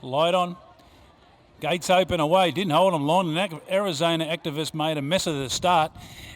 Light on. Gates open away, didn't hold them long, and Arizona Activist made a mess of the start.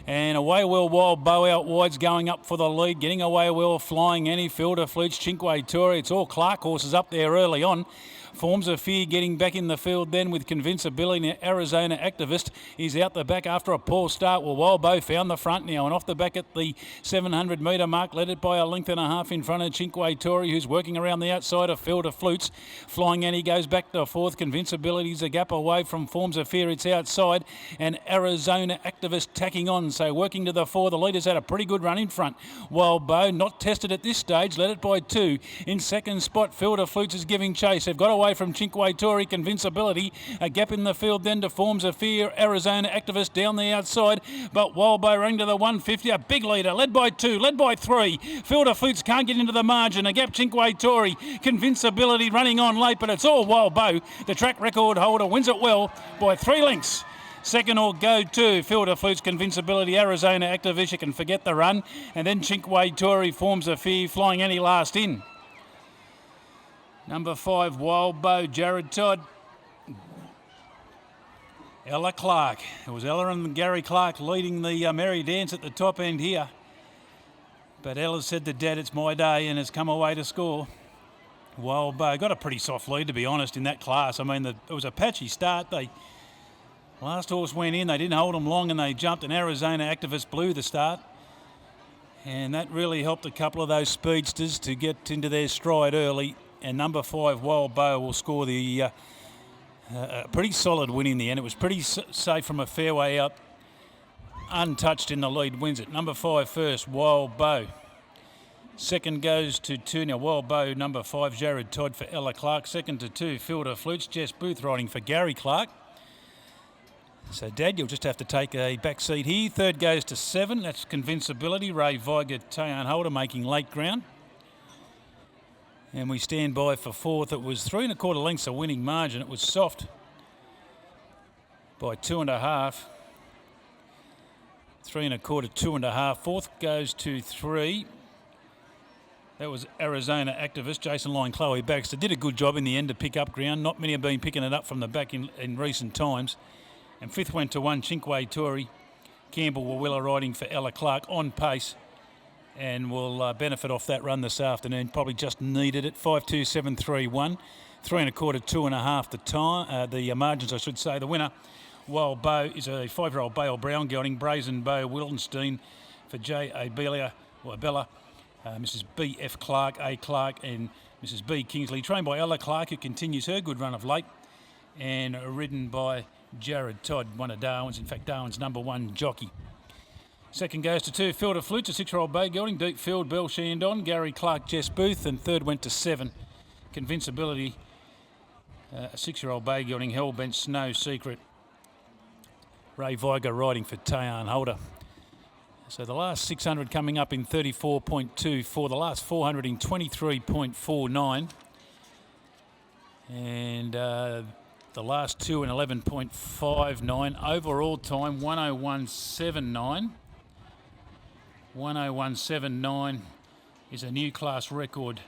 And away well, Wild Bow out wide's going up for the lead, getting away well, Flying Annie, Fielder Flutes, Chinque Tory. It's all Clark horses up there early on. Forms of Fear getting back in the field then with Convincibility. Arizona Activist is out the back after a poor start. Well, Wild Bow found the front now and off the back at the 700 metre mark, led it by a length and a half in front of Chinque Tory, who's working around the outside of Fielder Flutes. Flying Annie goes back to fourth. Convincibility's a gap away from Forms of Fear. It's outside, and Arizona Activist tacking on. So working to the fore. The leader's had a pretty good run in front. Wild Bow not tested at this stage, led it by 2. In second spot, Fielder Flutes is giving chase. They've got away from Chinque Tory, Convincibility. A gap in the field then to Forms of Fear. Arizona Activist down the outside, but Wild Bow running to the 150. A big leader, led by 2, led by 3. Fielder Flutes can't get into the margin. A gap Chinque Tory, Convincibility running on late, but it's all Wild Bow. The track record holder wins it well by 3 lengths. Second or go to Fielder Flutes, Convincibility, Arizona Activist. You can forget the run. And then Chinque Tory, Forms of Fear, Flying Annie last in. Number 5, Wild Bow, Jared Todd. Ella Clark. It was Ella and Gary Clark leading the merry dance at the top end here. But Ella said to Dad, it's my day, and has come away to score. Wild Bow got a pretty soft lead, to be honest, in that class. I mean, it was a patchy start. Last horse went in, they didn't hold them long, and they jumped, and Arizona Activist blew the start. And that really helped a couple of those speedsters to get into their stride early. And number 5, Wild Bow, will score the pretty solid win in the end. It was pretty safe from a fairway out. Untouched in the lead, wins it. Number 5 first, Wild Bow. Second goes to 2. Now, Wild Bow, number 5, Jared Todd for Ella Clark. Second to 2, Fielder Flutes. Jess Booth riding for Gary Clark. So, Dad, you'll just have to take a back seat here. Third goes to 7. That's Convincibility. Ray Viger, Tayan Holder making late ground. And we stand by for fourth. It was 3 1/4 lengths a winning margin. It was soft by 2.5. 3 1/4, 2.5. Fourth goes to 3. That was Arizona Activist. Jason Lyon, Chloe Baxter did a good job in the end to pick up ground. Not many have been picking it up from the back in recent times. And fifth went to 1, Chinque Tory. Campbell Wawilla riding for Ella Clark on pace, and will benefit off that run this afternoon. Probably just needed it. 5-2-7-3-1. 3 1/4, 2.5 the time. The margins, I should say. The winner, Wild Bow, is a 5-year-old Bale Brown gelding. Brazen Bow Wildenstein for J.A. Bella, Mrs. B.F. Clark, A. Clark, and Mrs. B. Kingsley. Trained by Ella Clark, who continues her good run of late, and ridden by Jared Todd, one of Darwin's. In fact, Darwin's number 1 jockey. Second goes to 2, Fielder Flutes, a 6-year-old bay gelding. Deep Field, Bell Shandon, Gary Clark, Jess Booth. And third went to 7, Convincibility, a 6-year-old bay gelding. Hellbent, Snow Secret. Ray Viger riding for Tayan Holder. So the last 600 coming up in 34.24. The last 400 in 23.49. And the last 2 in 11.59. Overall time, 101.79. 101.79 is a new class record,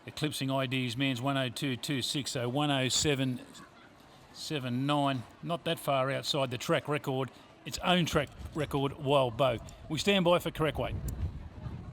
eclipsing ID's Man's 102.26. So 107.79. Not that far outside the track record. Its own track record, Wild Bow. We stand by for correct weight.